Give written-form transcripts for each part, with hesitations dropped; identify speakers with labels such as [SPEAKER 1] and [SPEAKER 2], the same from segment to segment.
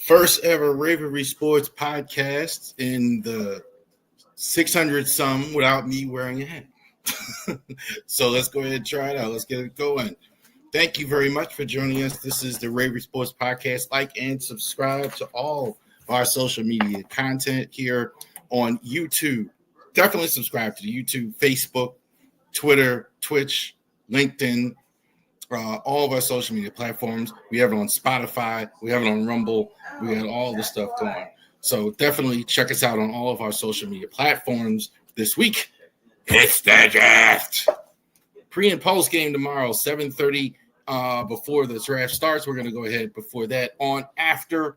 [SPEAKER 1] First ever Ravery Sports podcast in the 600 some without me wearing a hat. So let's go ahead and try it out. Let's get it going. Thank you very much for joining us. This is the Ravery Sports podcast. Like and subscribe to all of our social media content here on YouTube. Definitely subscribe to the YouTube, Facebook, Twitter, Twitch, LinkedIn, all of our social media platforms. We have it on Spotify. We have it on Rumble. We got all the stuff going. So definitely check us out on all of our social media platforms this week. It's the draft. Pre and post game tomorrow, 7:30 before the draft starts. We're going to go ahead before that on after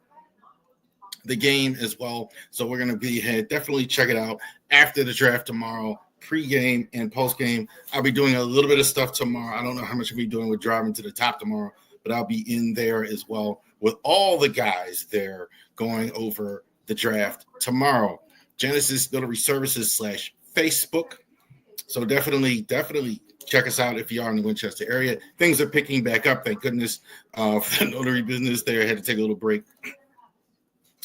[SPEAKER 1] the game as well. So we're going to be ahead. Definitely check it out after the draft tomorrow. Pre-game and post-game. I'll be doing a little bit of stuff tomorrow. I don't know how much I'll be doing with driving to the top tomorrow, but I'll be in there as well with all the guys there going over the draft tomorrow. Genesis Notary Services /Facebook. So definitely check us out if you are in the Winchester area. Things are picking back up, thank goodness, for the notary business there. I had to take a little break.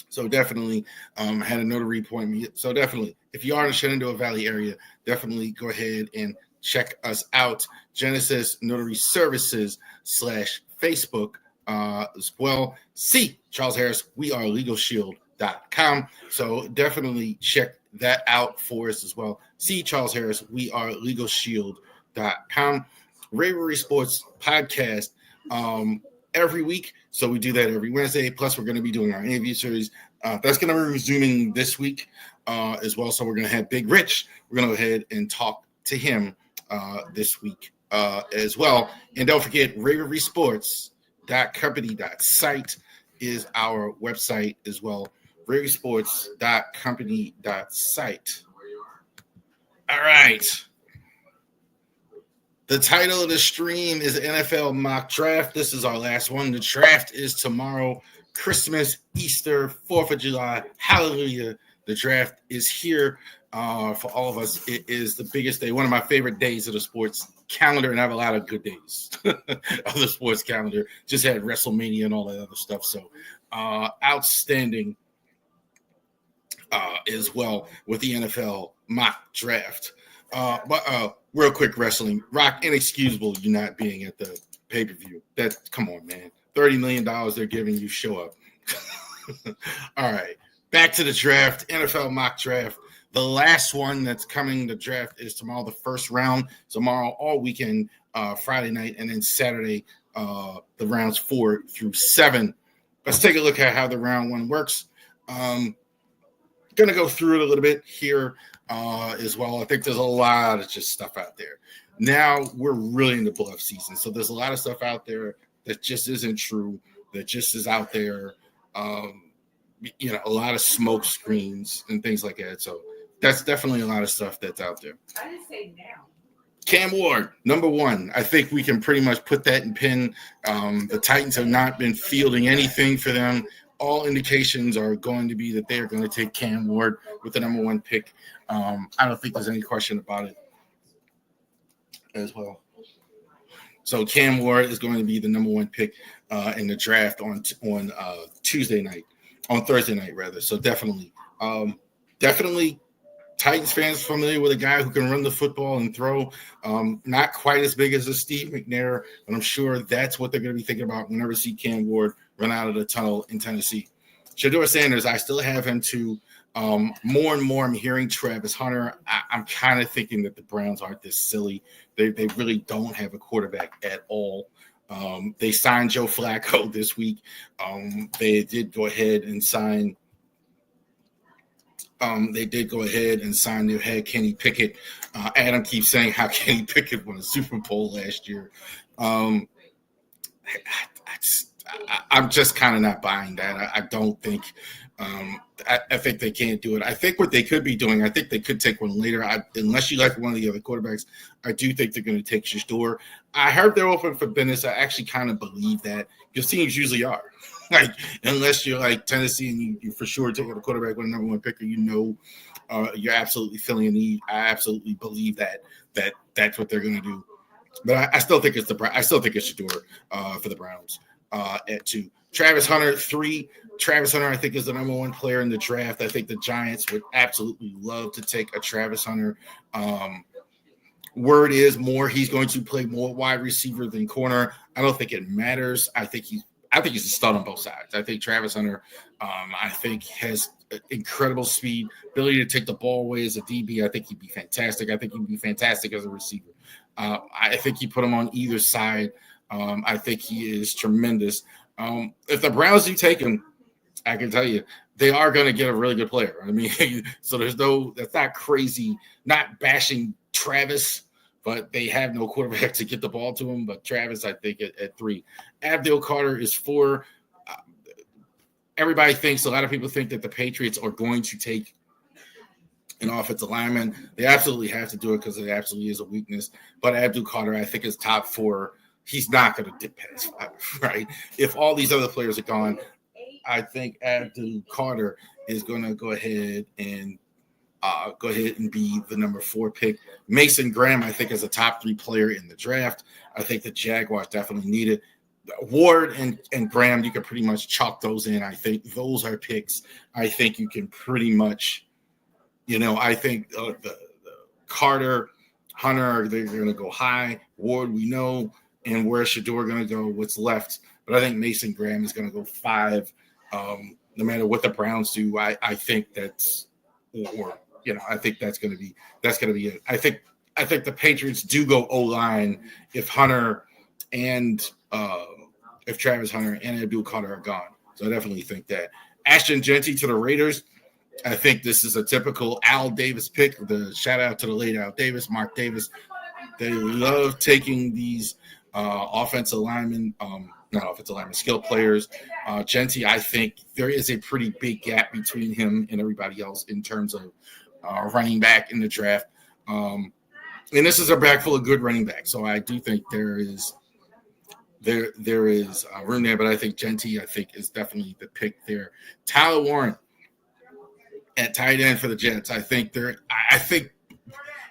[SPEAKER 1] So definitely had a notary appointment. So definitely, if you are in the Shenandoah Valley area, definitely go ahead and check us out. Genesis Notary Services /Facebook as well. See Charles Harris. We are LegalShield.com. So definitely check that out for us as well. See Charles Harris. We are LegalShield.com. Ravery Sports podcast. Every week. So we do that every Wednesday. Plus, we're going to be doing our interview series. That's going to be resuming this week as well. So we're going to have Big Rich. We're going to go ahead and talk to him this week as well. And don't forget, raverysports.company.site is our website as well. raverysports.company.site. All right. The title of the stream is NFL Mock Draft. This is our last one. The draft is tomorrow. Christmas, Easter, 4th of July. Hallelujah. The draft is here for all of us. It is the biggest day, one of my favorite days of the sports calendar, and I have a lot of good days of the sports calendar. Just had WrestleMania and all that other stuff. So outstanding as well with the NFL Mock Draft. But real quick, wrestling. Rock, inexcusable you not being at the pay-per-view. Come on, man. $30 million they're giving you, show up. All right. Back to the draft, NFL mock draft. The last one that's coming, the draft is tomorrow, the first round. Tomorrow, all weekend, Friday night, and then Saturday, the rounds 4 through 7. Let's take a look at how the round 1 works. Going to go through it a little bit here as well. I think there's a lot of just stuff out there. Now we're really in the bluff season. So there's a lot of stuff out there that just isn't true, that just is out there. A lot of smoke screens and things like that. So that's definitely a lot of stuff that's out there.
[SPEAKER 2] I didn't say now.
[SPEAKER 1] Cam Ward, number 1. I think we can pretty much put that in pin. The Titans have not been fielding anything for them. All indications are going to be that they are going to take Cam Ward with the number 1 pick. I don't think there's any question about it as well. So Cam Ward is going to be the number 1 pick in the draft on Thursday night. So definitely Titans fans familiar with a guy who can run the football and throw. Not quite as big as a Steve McNair, but I'm sure that's what they're going to be thinking about whenever they see Cam Ward run out of the tunnel in Tennessee. Shador Sanders, I still have him to More and more I'm hearing Travis Hunter. I'm kind of thinking that the Browns aren't this silly. They really don't have a quarterback at all. They signed Joe Flacco this week. They did go ahead and sign their head Kenny Pickett. Adam keeps saying how Kenny Pickett won a Super Bowl last year. I'm just kind of not buying that. I don't think. I think they can't do it. I think what they could be doing, I think they could take one later. Unless you like one of the other quarterbacks, I do think they're going to take Shador. I heard they're open for business. I actually kind of believe that because teams usually are. Like, unless you're like Tennessee and you for sure taking a quarterback with a number one picker, you're absolutely filling a need. I absolutely believe that's what they're going to do. But I still think it's Shador for the Browns at 2. Travis Hunter 3. Travis Hunter, I think, is the number 1 player in the draft. I think the Giants would absolutely love to take a Travis Hunter. Word is he's going to play more wide receiver than corner. I don't think it matters. I think he's a stud on both sides. I think Travis Hunter, has incredible speed, ability to take the ball away as a DB. I think he'd be fantastic. I think he'd be fantastic as a receiver. I think you put him on either side. I think he is tremendous. If the Browns do take him, I can tell you they are going to get a really good player. I mean, so that's not crazy, not bashing Travis, but they have no quarterback to get the ball to him. But Travis, I think, at 3. Abdul Carter is 4. A lot of people think that the Patriots are going to take an offensive lineman. They absolutely have to do it because it absolutely is a weakness. But Abdul Carter, I think, is top 4. He's not going to dip past 5, right? If all these other players are gone, I think Abdul Carter is going to go ahead and be the number 4 pick. Mason Graham, I think, is a top 3 player in the draft. I think the Jaguars definitely need it. Ward and Graham, you can pretty much chalk those in. I think those are picks. I think you can pretty much, I think the Carter, Hunter, they're going to go high. Ward, we know. And where's Shador going to go? What's left? But I think Mason Graham is going to go 5. No matter what the Browns do, I think that's I think that's going to be it. I think the Patriots do go O-line if if Travis Hunter and Abdul Carter are gone. So I definitely think that. Ashton Jeanty to the Raiders. I think this is a typical Al Davis pick. The shout out to the late Al Davis, Mark Davis. They love taking these offensive linemen, not offensive linemen, skill players. Jeanty, I think there is a pretty big gap between him and everybody else in terms of running back in the draft. And this is a bag full of good running backs. So I do think there is room there, but I think Jeanty, is definitely the pick there. Tyler Warren at tight end for the Jets. I think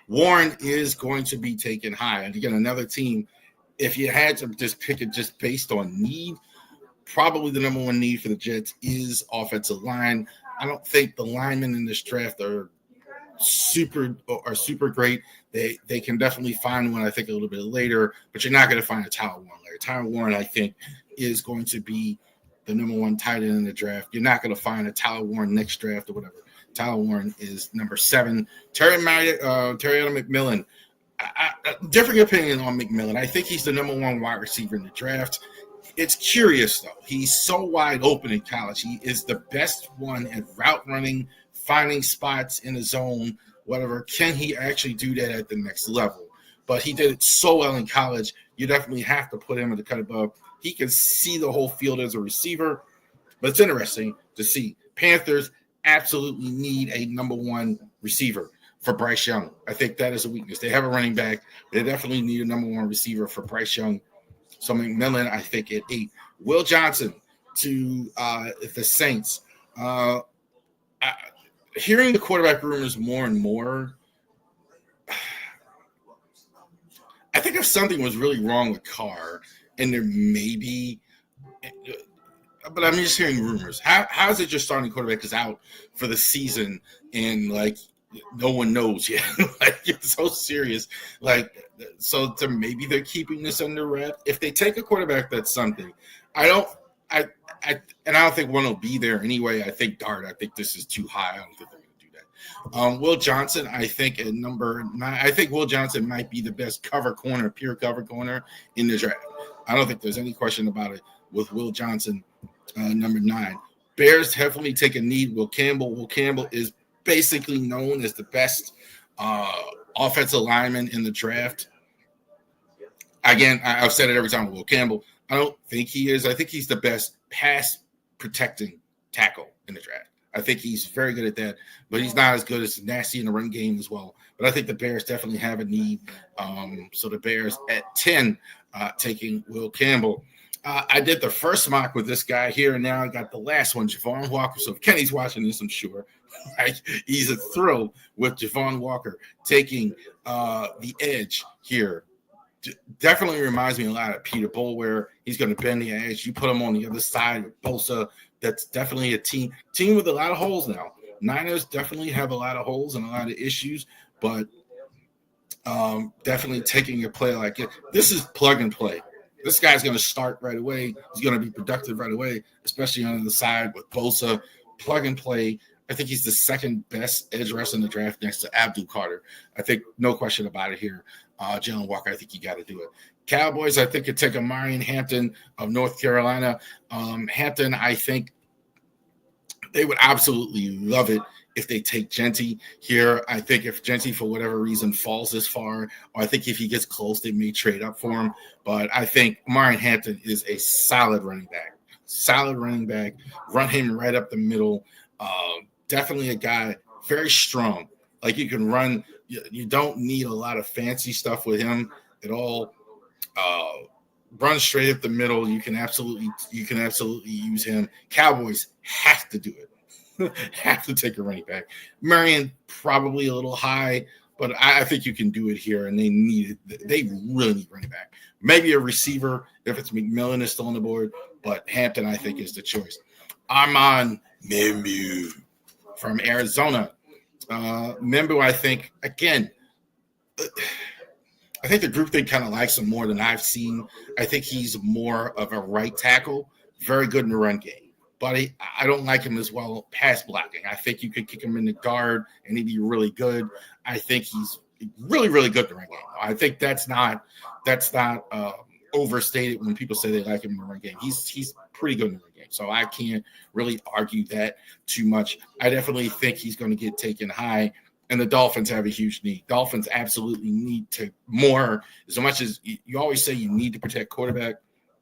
[SPEAKER 1] Warren is going to be taken high. And again, another team, if you had to just pick it just based on need, probably the number 1 need for the Jets is offensive line. I don't think the linemen in this draft are super great. They can definitely find one, I think, a little bit later, but you're not going to find a Tyler Warren later. Tyler Warren, I think, is going to be the number 1 tight end in the draft. You're not going to find a Tyler Warren next draft or whatever. Tyler Warren is number 7. Terry McMillan. Different opinion on McMillan. I think he's the number 1 wide receiver in the draft. It's curious, though. He's so wide open in college. He is the best one at route running, finding spots in the zone, whatever. Can he actually do that at the next level? But he did it so well in college, you definitely have to put him in the cut above. He can see the whole field as a receiver. But it's interesting to see. Panthers absolutely need a number 1 receiver for Bryce Young. I think that is a weakness. They have a running back. They definitely need a number 1 receiver for Bryce Young. So McMillan, I think, at 8. Will Johnson to the Saints. Hearing the quarterback rumors more and more, I think if something was really wrong with Carr, and there may be, but I'm just hearing rumors. How is it your starting quarterback is out for the season and no one knows yet? It's so serious. So maybe they're keeping this under wrap. If they take a quarterback, that's something. I and I don't think one will be there anyway. I think this is too high. I don't think they're going to do that. Will Johnson, I think at number 9. I think Will Johnson might be the best pure cover corner in the draft. I don't think there's any question about it with Will Johnson, number 9. Bears definitely take a need. Will Campbell. Will Campbell is basically known as the best offensive lineman in the draft. Again, I've said it every time with Will Campbell. I don't think he is. I think he's the best pass protecting tackle in the draft. I think he's very good at that, but he's not as good as nasty in the run game as well. But I think the Bears definitely have a need. So the Bears at 10 taking Will Campbell. I did the first mock with this guy here, and now I got the last one, Javon Walker. So if Kenny's watching this, I'm sure he's a thrill with Javon Walker taking the edge here. Definitely reminds me a lot of Peter Bull, where he's going to bend the edge. You put him on the other side with Bosa. That's definitely a team with a lot of holes now. Niners definitely have a lot of holes and a lot of issues, but definitely taking a play like it. This is plug and play. This guy's going to start right away. He's going to be productive right away, especially on the side with Bosa. Plug and play. I think he's the second best edge rusher in the draft next to Abdul Carter. I think no question about it here. Jalen Walker, I think you got to do it. Cowboys, I think could take a Marion Hampton of North Carolina. Hampton, I think they would absolutely love it if they take Genty here. I think if Genty, for whatever reason, falls this far, or I think if he gets close, they may trade up for him. But I think Marion Hampton is a solid running back. Run him right up the middle. Definitely a guy, very strong. Like you can run. You don't need a lot of fancy stuff with him at all. Run straight up the middle. You can absolutely use him. Cowboys have to do it. Have to take a running back. Marion probably a little high, but I think you can do it here. And they need it. They really need running back. Maybe a receiver if it's McMillan is still on the board, but Hampton I think is the choice. Armand Membu from Arizona. Membu, I think, again, I think the group thing kind of likes him more than I've seen. I think he's more of a right tackle, very good in the run game. But I don't like him as well pass blocking. I think you could kick him in the guard and he'd be really good. I think he's really, really good in the run game. I think that's not overstated when people say they like him in the run game. He's pretty good in the run game. So I can't really argue that too much. I definitely think he's going to get taken high. And the Dolphins have a huge need. Dolphins absolutely need to more. As much as you always say you need to protect quarterback,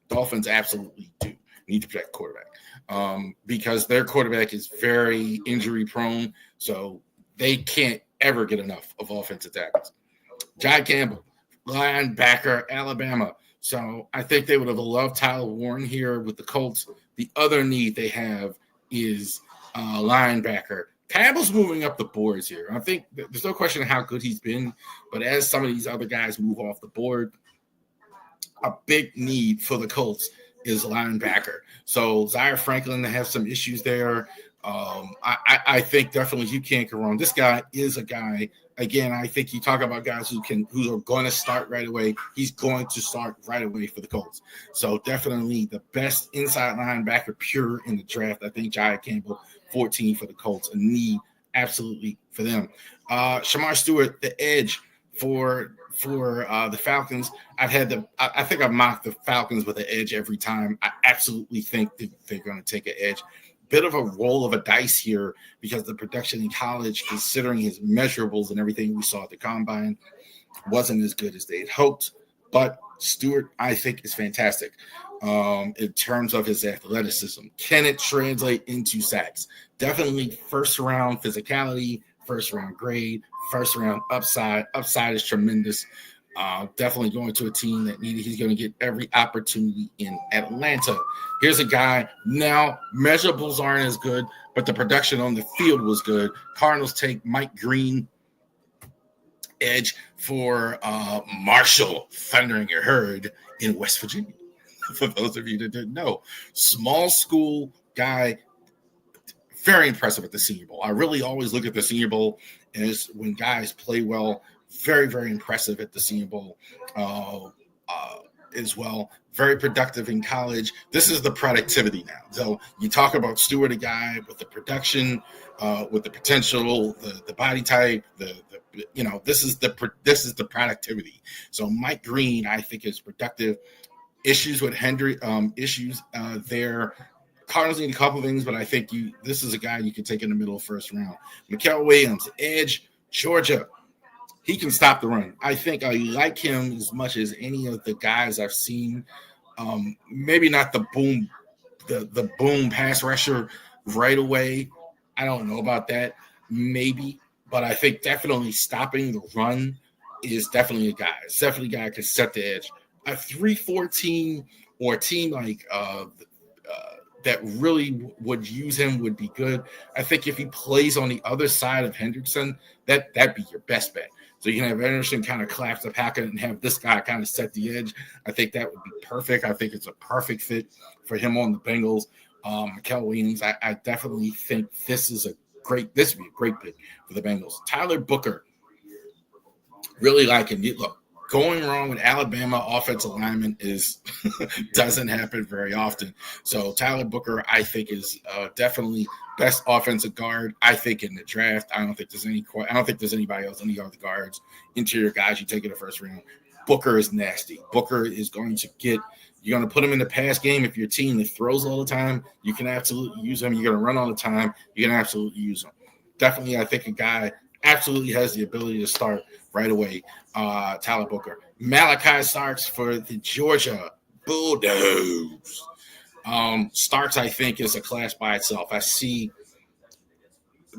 [SPEAKER 1] Dolphins absolutely do need to protect quarterback because their quarterback is very injury prone. So they can't ever get enough of offensive tackles. Jai Campbell, linebacker, Alabama. So I think they would have loved Tyler Warren here with the Colts. The other need they have is linebacker. Campbell's moving up the boards here. I think there's no question how good he's been, but as some of these other guys move off the board, a big need for the Colts is linebacker. So Zaire Franklin has some issues there. I think definitely you can't go wrong. This guy is a guy. Again, I think you talk about guys who are going to start right away. He's going to start right away for the Colts. So definitely the best inside linebacker pure in the draft. I think Jai Campbell, 14 for the Colts, a need absolutely for them. Shamar Stewart, the edge for the Falcons. I think I've mocked the Falcons with the edge every time. I absolutely think that they're going to take an edge. Bit of a roll of a dice here because the production in college, considering his measurables and everything we saw at the combine, wasn't as good as they had hoped. But Stewart, I think, is fantastic in terms of his athleticism. Can it translate into sacks? Definitely first round physicality, first round grade, first round upside. Upside is tremendous. Definitely going to a team that needed. He's going to get every opportunity in Atlanta. Here's a guy. Now, measurables aren't as good, but the production on the field was good. Cardinals take Mike Green, edge for Marshall, thundering your herd in West Virginia. For those of you that didn't know, small school guy, very impressive at the Senior Bowl. I really always look at the Senior Bowl as when guys play well. Very, very impressive at the Senior Bowl. as well. Very productive in college. This is the productivity now. So you talk about Stewart, a guy with the production, with the potential, the body type, this is the productivity. So Mike Green, I think, is productive. Issues with Hendry, issues there. Cardinals need a couple things, but I think this is a guy you can take in the middle of first round. Mikael Williams, edge, Georgia. He can stop the run. I think I like him as much as any of the guys I've seen. Maybe not the boom pass rusher right away. I don't know about that. Maybe, but I think definitely stopping the run is definitely a guy. It's definitely a guy who can set the edge. A 3-4 or a team like that really would use him would be good. I think if he plays on the other side of Hendrickson, that'd be your best bet. So you can have Anderson kind of collapse the packet and have this guy kind of set the edge. I think that would be perfect. I think it's a perfect fit for him on the Bengals. Mikael Williams, I definitely think this would be a great pick for the Bengals. Tyler Booker, really like him. Look, going wrong with Alabama offensive lineman doesn't happen very often. So Tyler Booker, I think, is definitely best offensive guard. I think in the draft, I don't think there's anybody else, any other guards, interior guys you take in the first round. Booker is nasty. Booker is going to you're going to put him in the pass game. If your team that throws all the time, you can absolutely use him. You're going to run all the time. You can absolutely use him. Definitely, I think a guy absolutely has the ability to start right away. Tyler Booker. Malachi Starks for the Georgia Bulldogs. Starks, I think, is a class by itself. I see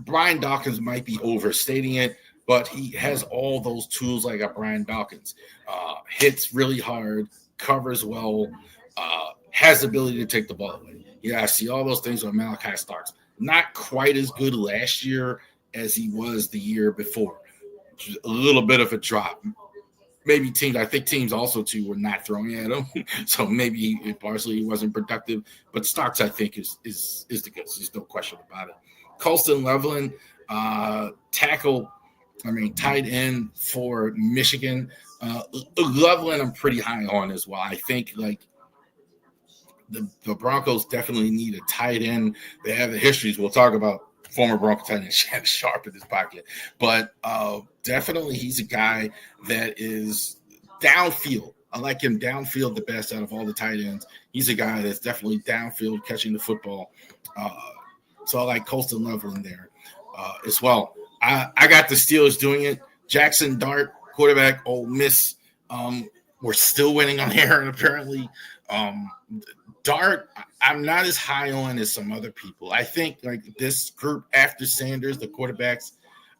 [SPEAKER 1] Brian Dawkins might be overstating it, but he has all those tools like a Brian Dawkins. Hits really hard, covers well, has the ability to take the ball away. Yeah, I see all those things with Malachi Starks. Not quite as good last year as he was the year before. A little bit of a drop. Maybe teams also too were not throwing at him, so maybe partially he wasn't productive. But Starks, I think, is the good. There's no question about it. Colston Loveland, tight end for Michigan. Loveland, I'm pretty high on as well. I think like the Broncos definitely need a tight end. They have the histories. We'll talk about former Bronco tight end Shannon Sharp in this pocket. But definitely he's a guy that is downfield. I like him downfield the best out of all the tight ends. He's a guy that's definitely downfield catching the football. So I like Colston Loveland there as well. I got the Steelers doing it. Jackson Dart, quarterback, Ole Miss. We're still winning on air, apparently. Dart, I'm not as high on as some other people. I think like this group after Sanders, the quarterbacks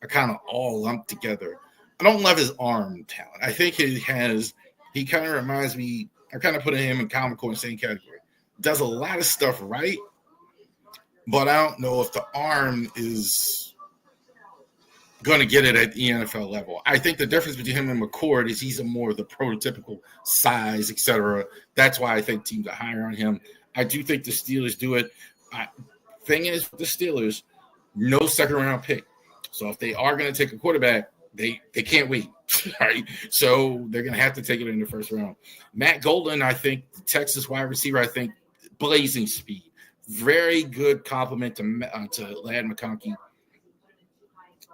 [SPEAKER 1] are kind of all lumped together. I don't love his arm talent. I think he kind of reminds me, I kind of put him in Kyle McCoy in the same category. Does a lot of stuff right, but I don't know if the arm is going to get it at the NFL level. I think the difference between him and McCord is he's a more of the prototypical size, etc. That's why I think teams are higher on him. I do think the Steelers do it. Thing is, the Steelers, no second-round pick. So if they are going to take a quarterback, they can't wait, right? So they're going to have to take it in the first round. Matt Golden, I think, the Texas wide receiver, I think, blazing speed. Very good compliment to Ladd McConkey.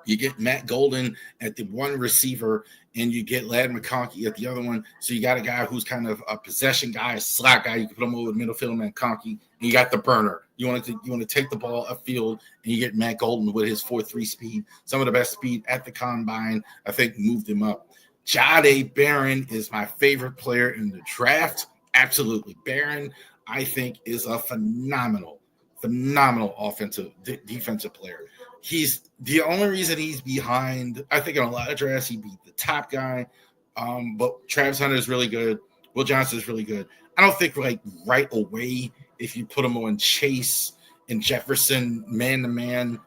[SPEAKER 1] You get Matt Golden at the one receiver, and you get Ladd McConkey at the other one. So you got a guy who's kind of a possession guy, a slot guy. You can put him over the middle field, McConkey, and you got the burner. You want to take the ball upfield, and you get Matt Golden with his 4.3 speed, some of the best speed at the combine. I think moved him up. Jahdae Barron is my favorite player in the draft. Absolutely, Barron, I think, is a phenomenal defensive player. He's the only reason he's behind. I think in a lot of drafts he'd be the top guy, but Travis Hunter is really good. Will Johnson is really good. I don't think like right away if you put him on Chase and Jefferson man to man,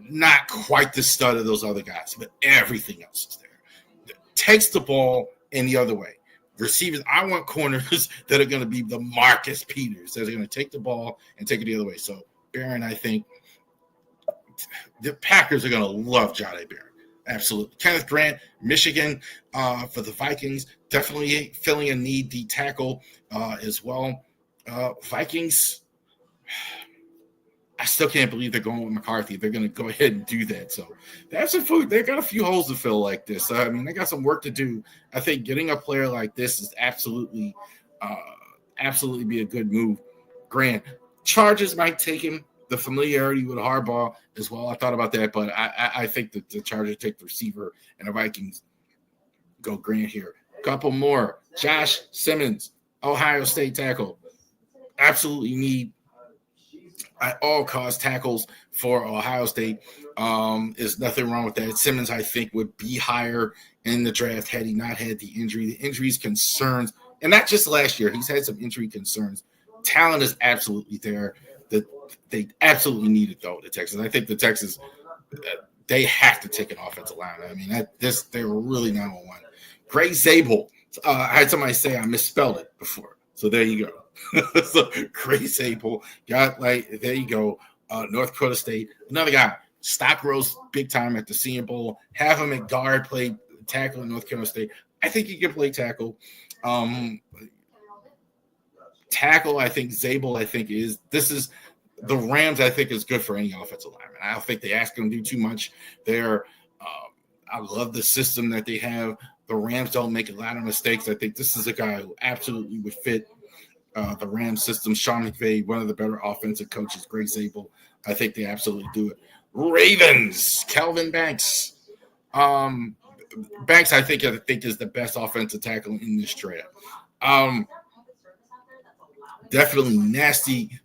[SPEAKER 1] not quite the stud of those other guys, but everything else is there. Takes the ball in the other way. Receivers, I want corners that are going to be the Marcus Peters that are going to take the ball and take it the other way. So Barron, I think the Packers are going to love Jahdae Barron. Absolutely. Kenneth Grant, Michigan, for the Vikings, definitely filling a need, D tackle as well. Vikings, I still can't believe they're going with McCarthy. They're going to go ahead and do that. So they have some food. They got a few holes to fill like this. I mean, they got some work to do. I think getting a player like this is absolutely be a good move. Grant, Chargers might take him. The familiarity with Harbaugh as well. I thought about that, but I think that the Chargers take the receiver and the Vikings go Grant here. Couple more. Josh Simmons, Ohio State tackle. Absolutely need at all cost tackles for Ohio State. There's nothing wrong with that. Simmons, I think, would be higher in the draft had he not had the injury. The injuries concerns, and not just last year. He's had some injury concerns. Talent is absolutely there. That they absolutely need it though. The Texans. I think the Texans they have to take an offensive line. I mean, they were really not on one. Greg Zabel. I had somebody say I misspelled it before, so there you go. So Greg Zabel got there you go. North Dakota State. Another guy. Stock rose big time at the Senior Bowl. Have him at guard, play tackle in North Dakota State. I think he can play tackle. Tackle, I think Zabel, this is the Rams, I think is good for any offensive lineman. I don't think they ask them to do too much there. I love the system that they have. The Rams don't make a lot of mistakes. I think this is a guy who absolutely would fit the Rams system. Sean McVay, one of the better offensive coaches, Greg Zabel. I think they absolutely do it. Ravens, Kelvin Banks. Banks, I think is the best offensive tackle in this draft. Definitely nasty.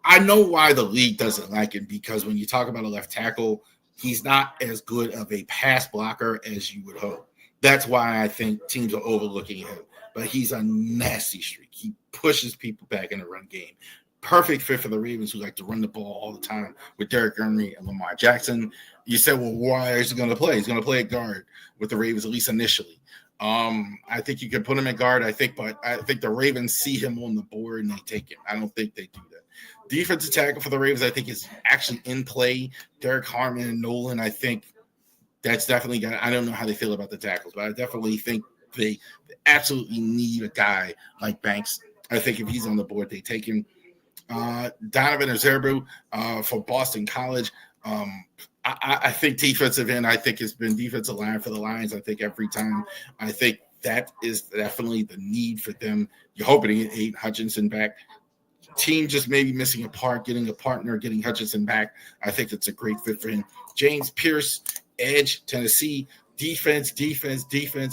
[SPEAKER 1] I know why the league doesn't like him, because when you talk about a left tackle, he's not as good of a pass blocker as you would hope. That's why I think teams are overlooking him. But he's a nasty streak. He pushes people back in the run game. Perfect fit for the Ravens, who like to run the ball all the time with Derrick Henry and Lamar Jackson. You said, well, why is he going to play? He's going to play at guard with the Ravens, at least initially. I think you can put him at guard, but I think the Ravens see him on the board and they take him. I don't think they do that. Defensive tackle for the Ravens, I think, is actually in play. Derek Harmon and Nolan, I think that's definitely got. I don't know how they feel about the tackles, but I definitely think they absolutely need a guy like Banks. I think if he's on the board, they take him. Donovan Azerbu for Boston College. I think defensive end, I think has been defensive line for the Lions. I think every time. I think that is definitely the need for them. You're hoping to get Aiden Hutchinson back. Team just maybe missing a part, getting a partner, getting Hutchinson back. I think it's a great fit for him. James Pierce, edge, Tennessee. Defense.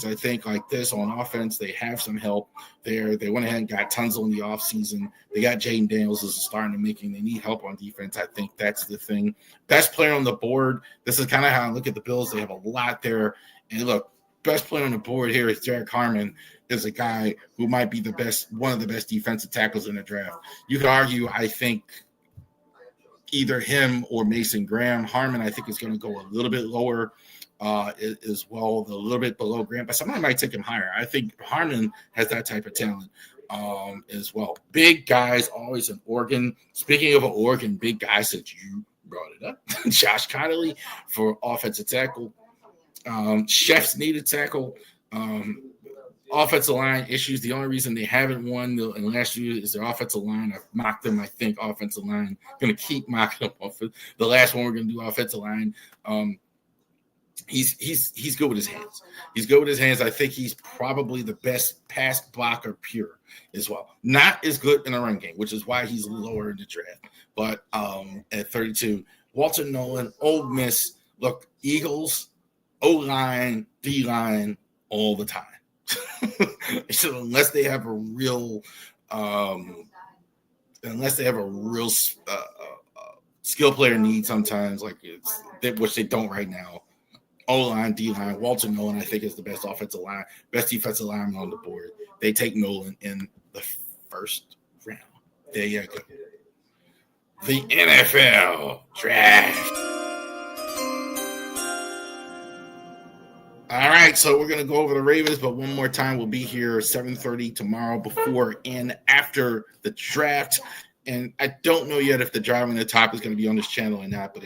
[SPEAKER 1] I think like this on offense, they have some help there. They went ahead and got Tunzel in the offseason. They got Jaden Daniels as a starting to making. They need help on defense. I think that's the thing. Best player on the board. This is kind of how I look at the Bills. They have a lot there. And look, best player on the board here is Derek Harmon. Is a guy who might be one of the best defensive tackles in the draft. You could argue, I think, either him or Mason Graham. Harmon, I think, is going to go a little bit lower as well, a little bit below Graham, but somebody might take him higher. I think Harmon has that type of talent as well. Big guys, always an Oregon. Speaking of an Oregon, big guy, since you brought it up, Josh Connolly for offensive tackle. Chefs needed tackle. Offensive line issues. The only reason they haven't won in last year is their offensive line. I've mocked them, I think, offensive line. Going to keep mocking them. The last one we're going to do offensive line. He's good with his hands. He's good with his hands. I think he's probably the best pass blocker pure as well. Not as good in the run game, which is why he's lower in the draft. But at 32, Walter Nolan, Ole Miss. Look, Eagles, O-line, D-line all the time. So unless they have a real skill player need sometimes, like which they don't right now. O-line, D-line, Walter Nolan, I think, is the best offensive line, best defensive lineman on the board. They take Nolan in the first round. There you go. The NFL draft. All right, so we're going to go over the Ravens, but one more time, we'll be here 7:30 tomorrow before and after the draft. And I don't know yet if the driving the top is going to be on this channel or not, but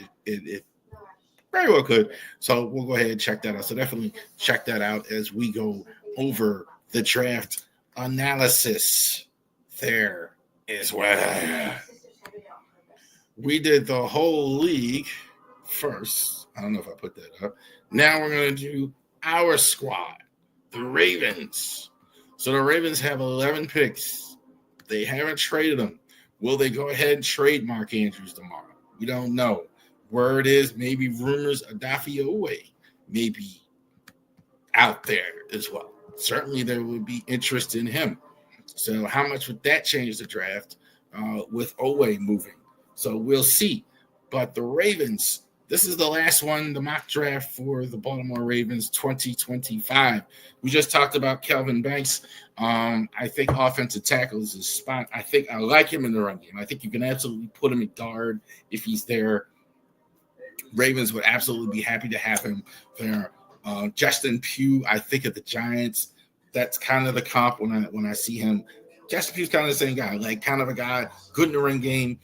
[SPEAKER 1] Very well could. So we'll go ahead and check that out. So definitely check that out as we go over the draft analysis there as well. We did the whole league first. I don't know if I put that up. Now we're going to do our squad, the Ravens. So the Ravens have 11 picks. They haven't traded them. Will they go ahead and trade Mark Andrews tomorrow? We don't know. Word is maybe rumors Odafe Oweh may be out there as well. Certainly there would be interest in him. So how much would that change the draft with Oweh moving? So we'll see. But the Ravens, this is the last one, the mock draft for the Baltimore Ravens 2025. We just talked about Kelvin Banks. I think offensive tackle is his spot. I think I like him in the run game. I think you can absolutely put him at guard if he's there. Ravens would absolutely be happy to have him there. Justin Pugh, I think of the Giants. That's kind of the comp when I see him. Justin Pugh's kind of the same guy, like kind of a guy, good in the run game.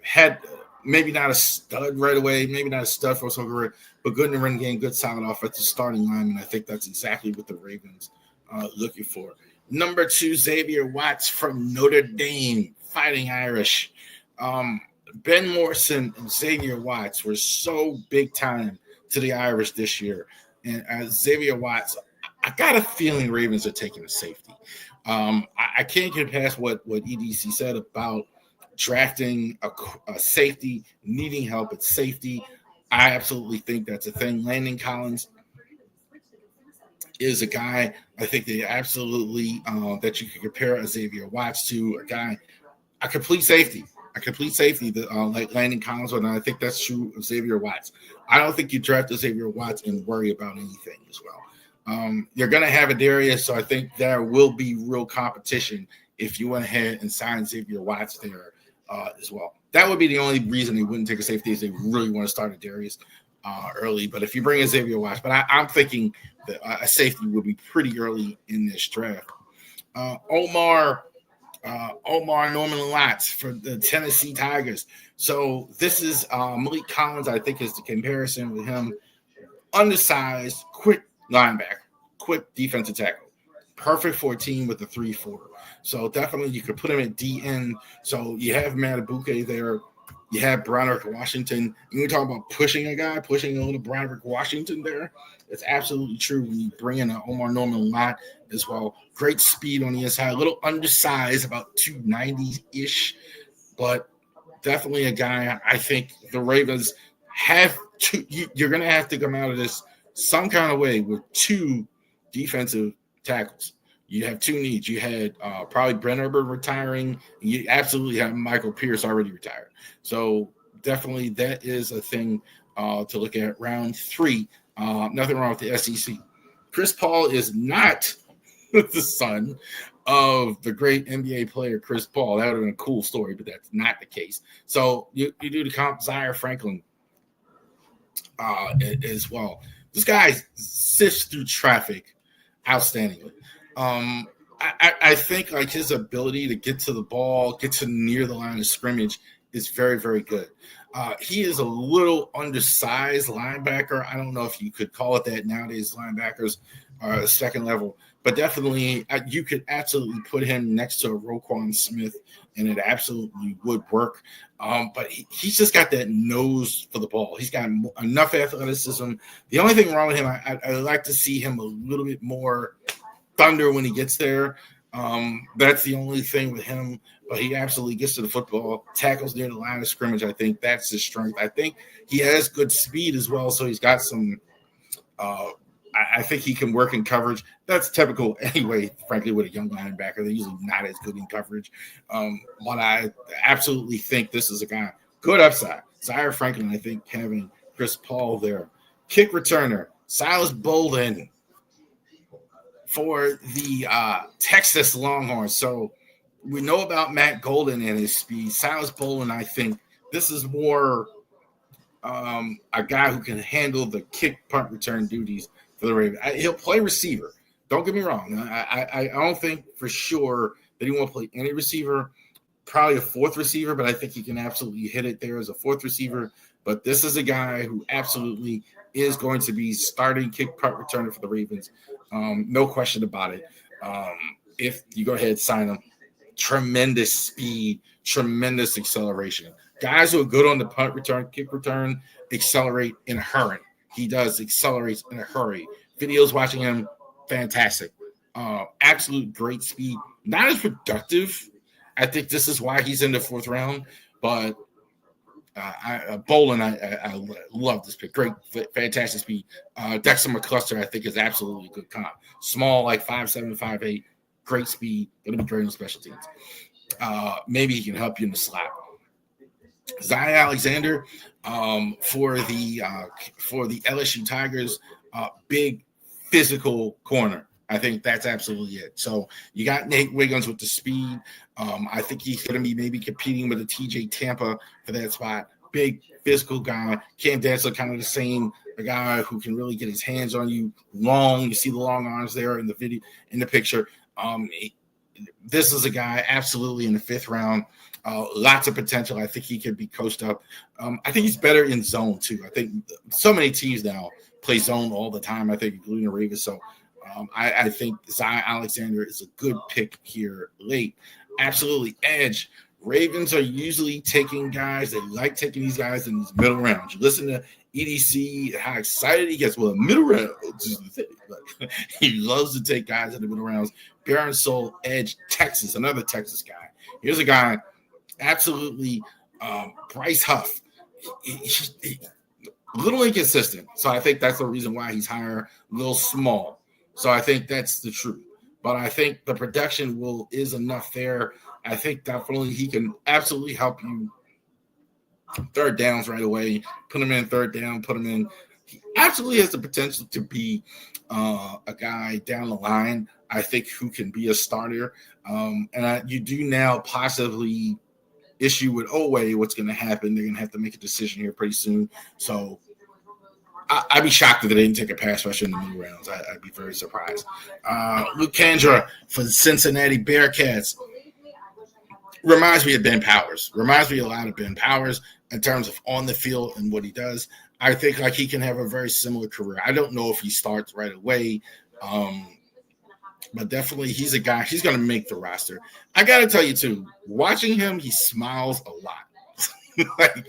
[SPEAKER 1] Had maybe not a stud right away, maybe not a stud for his whole career, but good in the run game, good solid offensive starting lineman. I think that's exactly what the Ravens looking for. Number 2, Xavier Watts from Notre Dame, Fighting Irish. Ben Morrison and Xavier Watts were so big time to the Irish this year. And Xavier Watts, I got a feeling Ravens are taking a safety. I can't get past what EDC said about drafting a safety, needing help at safety. I absolutely think that's a thing. Landon Collins is a guy I think they absolutely that you can compare a Xavier Watts to, a guy, a complete safety. Like Landon Collins, and I think that's true of Xavier Watts. I don't think you draft a Xavier Watts and worry about anything as well. You're going to have a Darius, so I think there will be real competition if you went ahead and signed Xavier Watts there as well. That would be the only reason they wouldn't take a safety, is they really want to start a Darius early. But if you bring in Xavier Watts, but I'm thinking that a safety would be pretty early in this draft. Omar Norman Lotz for the Tennessee Tigers. So this is Malik Collins, I think, is the comparison with him. Undersized, quick linebacker, quick defensive tackle. Perfect for a team with a 3-4. So definitely you could put him at DN. So you have Matabuke there. You have Broderick Washington. And you're talking about pushing a little Broderick Washington there. It's absolutely true when you bring in an Omar Norman Lott as well. Great speed on the inside, a little undersized, about 290-ish, but definitely a guy I think the Ravens have to. You're going to have to come out of this some kind of way with 2 defensive tackles. You have 2 needs. You had probably Brent Urban retiring. And you absolutely have Michael Pierce already retired. So definitely that is a thing to look at. Round 3. Nothing wrong with the SEC. Chris Paul is not the son of the great NBA player Chris Paul. That would have been a cool story, but that's not the case. So you do the comp Zaire Franklin as well. This guy sifts through traffic outstandingly. I think like his ability to get to the ball, get to near the line of scrimmage is very, very good. He is a little undersized linebacker. I don't know if you could call it that nowadays. Linebackers are second level, but definitely you could absolutely put him next to a Roquan Smith, and it absolutely would work. But he's just got that nose for the ball. He's got enough athleticism. The only thing wrong with him, I like to see him a little bit more thunder when he gets there. That's the only thing with him. But he absolutely gets to the football, tackles near the line of scrimmage. I think that's his strength. I think he has good speed as well, so he's got some I think he can work in coverage. That's typical anyway, frankly, with a young linebacker. They're usually not as good in coverage. But I absolutely think this is a guy, good upside. Zaire Franklin, I think, having Chris Paul there. Kick returner, Silas Bolden for the Texas Longhorns. So we know about Matt Golden and his speed. Silas Bolden, I think this is more a guy who can handle the kick punt return duties for the Ravens. He'll play receiver. Don't get me wrong. I don't think for sure that he won't play any receiver, probably a 4th receiver, but I think he can absolutely hit it there as a 4th receiver. But this is a guy who absolutely is going to be starting kick punt returner for the Ravens. No question about it. If you go ahead and sign him, tremendous speed, tremendous acceleration. Guys who are good on the punt return, kick return, accelerate in a hurry. He does accelerates in a hurry. Videos watching him, fantastic. Absolute great speed. Not as productive. I think this is why he's in the fourth round. But Bolin, I love this pick. Great, fantastic speed. Dexter McCluster, I think, is absolutely good comp. Small, like 5'7", 5'8", great speed. Going to be great on special teams. Maybe he can help you in the slot. Zion Alexander for the LSU Tigers, big physical corner. I think that's absolutely it. So you got Nate Wiggins with the speed. I think he's going to be maybe competing with a TJ Tampa for that spot. Big physical guy. Cam Dantzler, kind of the same. A guy who can really get his hands on you. Long. You see the long arms there in the video, in the picture. This is a guy absolutely in the fifth round. Lots of potential. I think he could be coached up. I think he's better in zone too. I think so many teams now play zone all the time. I think including the Ravens. So I think Zion Alexander is a good pick here late. Absolutely. Edge. Ravens are usually taking guys. They like taking these guys in these middle rounds. You listen to EDC, how excited he gets. Well, middle round. He loves to take guys in the middle rounds. Baron Soul, Edge, Texas, another Texas guy. Here's a guy, absolutely, Bryce Huff. He's a little inconsistent. So I think that's the reason why he's higher, a little small. So I think that's the truth. But I think the production is enough there. I think definitely he can absolutely help you third downs right away. Put him in third down, put him in. He absolutely has the potential to be a guy down the line, I think, who can be a starter. You do now possibly issue with Oweh what's going to happen. They're going to have to make a decision here pretty soon. So I'd be shocked if they didn't take a pass rusher in the middle rounds. I'd be very surprised. Luke Kandra for the Cincinnati Bearcats. Reminds me of Ben Powers. Reminds me a lot of Ben Powers in terms of on the field and what he does. I think like he can have a very similar career. I don't know if he starts right away, but definitely he's a guy. He's going to make the roster. I got to tell you too, watching him, he smiles a lot. Like,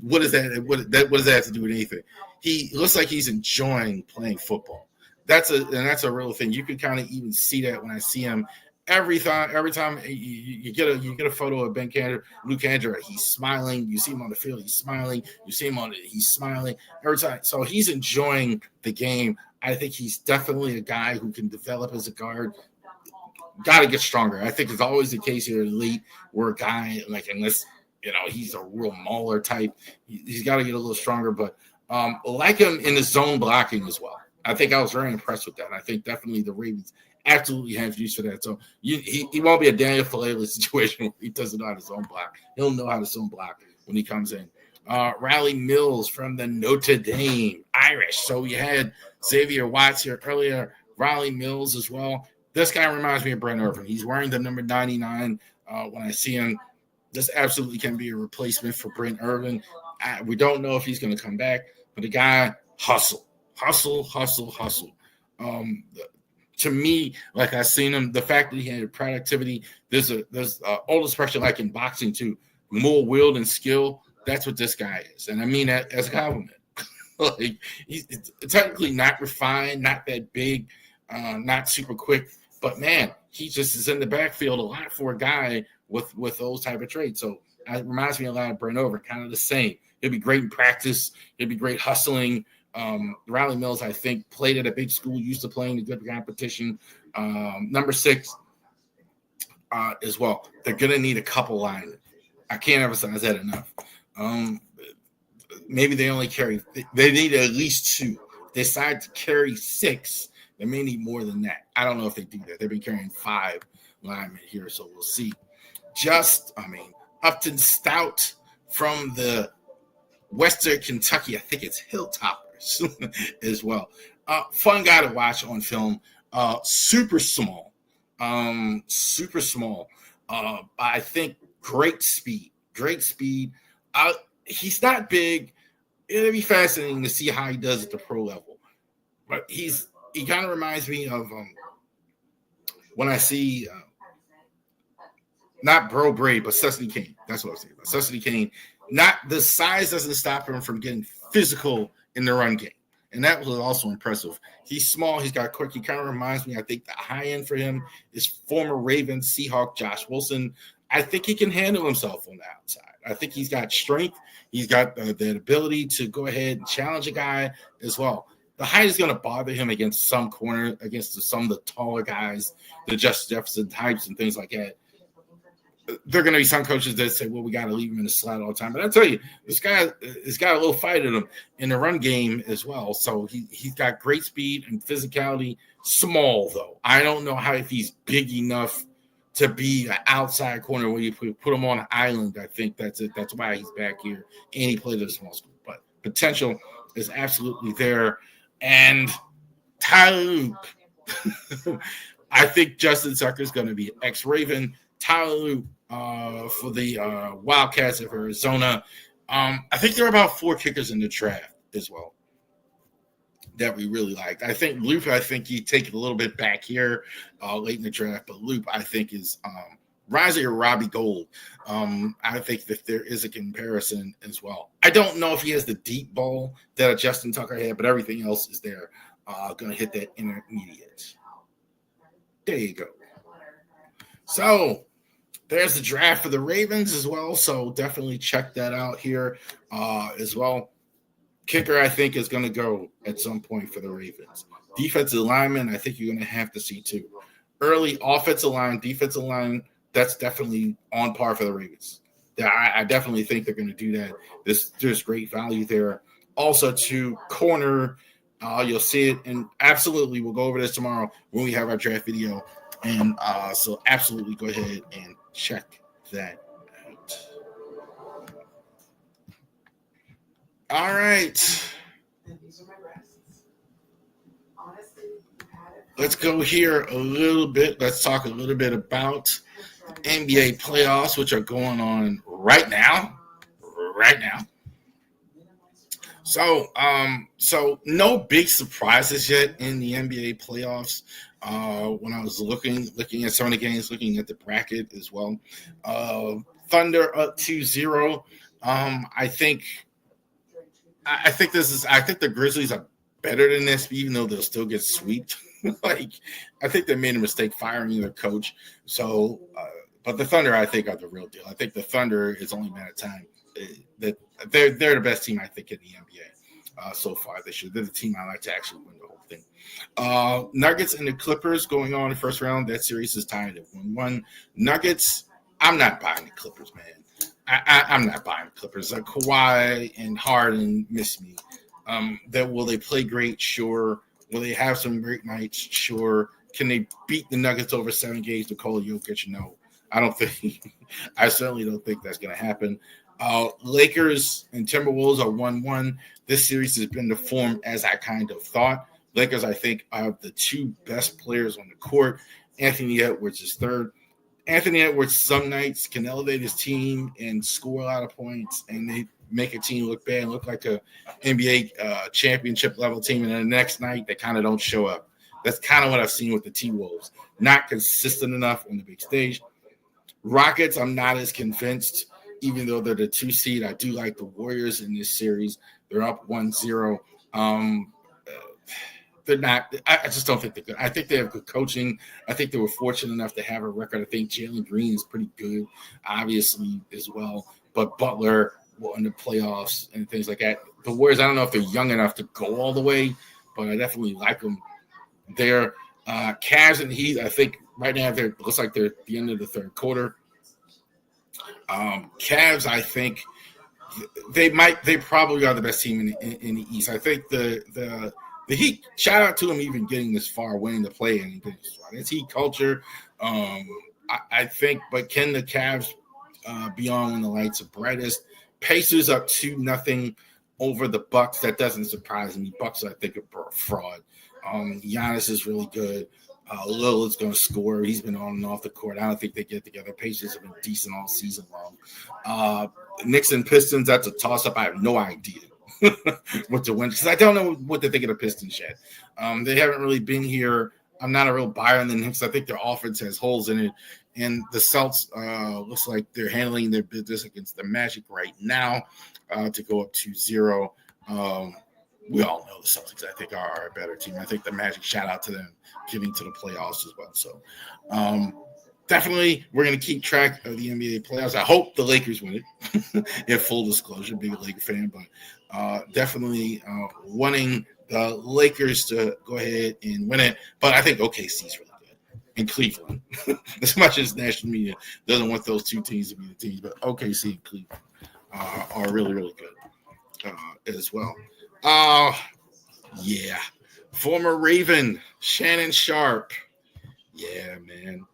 [SPEAKER 1] what is that? What does that have to do with anything? He looks like he's enjoying playing football. That's a real thing. You can kind of even see that when I see him. Every time you get a photo of Ben Kandra, Luke Kandra, he's smiling. You see him on the field, he's smiling. You see him he's smiling every time. So he's enjoying the game. I think he's definitely a guy who can develop as a guard. Got to get stronger. I think it's always the case here at Elite where a guy, like, unless he's a real mauler type, he's got to get a little stronger. But like him in the zone blocking as well. I think I was very impressed with that. And I think definitely the Ravens absolutely have use for that. So he won't be a Daniel Falele situation where he doesn't know how to zone block. He'll know how to zone block when he comes in. Riley Mills from the Notre Dame Irish. So we had Xavier Watts here earlier. Riley Mills as well. This guy reminds me of Brent Irvin. He's wearing the number 99. When I see him, this absolutely can be a replacement for Brent Irvin. We don't know if he's going to come back, but the guy hustle. To me, like I've seen him, the fact that he had productivity, there's all this pressure like in boxing too, more will than skill. That's what this guy is, and I mean that as a compliment. Like, he's technically not refined, not that big, not super quick, but man, he just is in the backfield a lot for a guy with those type of traits. So it reminds me a lot of Brent Over, kind of the same. He'll be great in practice. He'll be great hustling. Riley Mills, I think, played at a big school, used to playing a good competition. Number 6 as well. They're going to need a couple linemen. I can't emphasize that enough. Maybe they only they need at least 2. They decide to carry 6. They may need more than that. I don't know if they do that. They've been carrying 5 linemen here, so we'll see. Upton Stout from the Western Kentucky, I think it's Hilltoppers as well. Fun guy to watch on film. Super small. I think great speed. he's not big. It'll be fascinating to see how he does at the pro level. But he kind of reminds me of when I see not Bro Braid, but Cecily Kane. That's what I was saying about Cecily Kane. Not the size doesn't stop him from getting physical in the run game. And that was also impressive. He's small. He's got quick. He kind of reminds me, I think the high end for him is former Ravens Seahawk Josh Wilson. I think he can handle himself on the outside. I think he's got strength. He's got the ability to go ahead and challenge a guy as well. The height is going to bother him against some corner, against some of the taller guys, the Justin Jefferson types and things like that. There are going to be some coaches that say, well, we got to leave him in the slot all the time. But I tell you, this guy has got a little fight in him in the run game as well. So he's got great speed and physicality. Small, though. I don't know if he's big enough to be an outside corner where you put him on an island. I think that's it. That's why he's back here. And he played at a small school. But potential is absolutely there. And Tyler Loop. I think Justin Tucker is going to be an ex-Raven. Tyler Loop for the Wildcats of Arizona. I think there are about 4 kickers in the draft as well that we really liked. I think Loop, you take it a little bit back here late in the draft, but Loop, I think, is rising or Robbie Gould. I think that there is a comparison as well. I don't know if he has the deep ball that Justin Tucker had, but everything else is there. Going to hit that intermediate. There you go. So there's the draft for the Ravens as well. So definitely check that out here as well. Kicker, I think, is going to go at some point for the Ravens. Defensive lineman, I think you're going to have to see too. Early offensive line, defensive line, that's definitely on par for the Ravens. I definitely think they're going to do that. There's great value there. Also, to corner, you'll see it. And absolutely, we'll go over this tomorrow when we have our draft video. And so absolutely go ahead and check that out. All right. Let's go here a little bit. Let's talk a little bit about NBA playoffs, which are going on right now. So no big surprises yet in the NBA playoffs. When I was looking at some of the games, looking at the bracket as well. Thunder up 2-0. I think the Grizzlies are better than this, even though they'll still get swept. I think they made a mistake firing their coach. So, but the Thunder, I think, are the real deal. I think the Thunder is only a matter of time that they're the best team, I think, in the NBA so far this year. They're the team I like to actually win the whole thing. Nuggets and the Clippers going on in the first round. That series is tied at 1-1. Nuggets, I'm not buying the Clippers, man. I'm not buying the Clippers. Kawhi and Harden miss me. Will they play great? Sure. Will they have some great nights? Sure. Can they beat the Nuggets over 7 games to Nikola Jokic? No. I certainly don't think that's going to happen. Lakers and Timberwolves are 1-1. This series has been the form as I kind of thought. Lakers, I think, are the 2 best players on the court. Anthony Edwards is third. Anthony Edwards some nights can elevate his team and score a lot of points, and they make a team look bad and look like a NBA championship level team. And then the next night, they kind of don't show up. That's kind of what I've seen with the T-Wolves. Not consistent enough on the big stage. Rockets, I'm not as convinced, even though they're the 2 seed. I do like the Warriors in this series. They're up 1-0. They're not. I just don't think they're good. I think they have good coaching. I think they were fortunate enough to have a record. I think Jalen Green is pretty good, obviously, as well. But Butler will in the playoffs and things like that. The Warriors, I don't know if they're young enough to go all the way, but I definitely like them there. Cavs and Heat, I think right now looks like they're at the end of the third quarter. Cavs, I think they probably are the best team in the East. I think the Heat, shout out to them even getting this far, winning the play and getting this far. It's Heat culture. I think, but can the Cavs be on when the lights are brightest? Pacers up 2-0 over the Bucks. That doesn't surprise me. Bucks, I think, are a fraud. Giannis is really good. Lillard's going to score. He's been on and off the court. I don't think they get together. Pacers have been decent all season long. Knicks and Pistons, that's a toss-up. I have no idea what to win because I don't know what to think of the Pistons yet. They haven't really been here. I'm not a real buyer on the Knicks. I think their offense has holes in it. And the Celtics looks like they're handling their business against the Magic right now to go up 2-0. We all know the Celtics, I think, are a better team. I think the Magic, shout out to them, getting to the playoffs as well. So definitely we're going to keep track of the NBA playoffs. I hope the Lakers win it, in full disclosure, being a Laker fan, but definitely wanting the Lakers to go ahead and win it. But I think OKC is really good in Cleveland. As much as national media doesn't want those two teams to be the teams, but OKC and Cleveland are really, really good as well. Yeah. Former Raven, Shannon Sharpe. Yeah, man.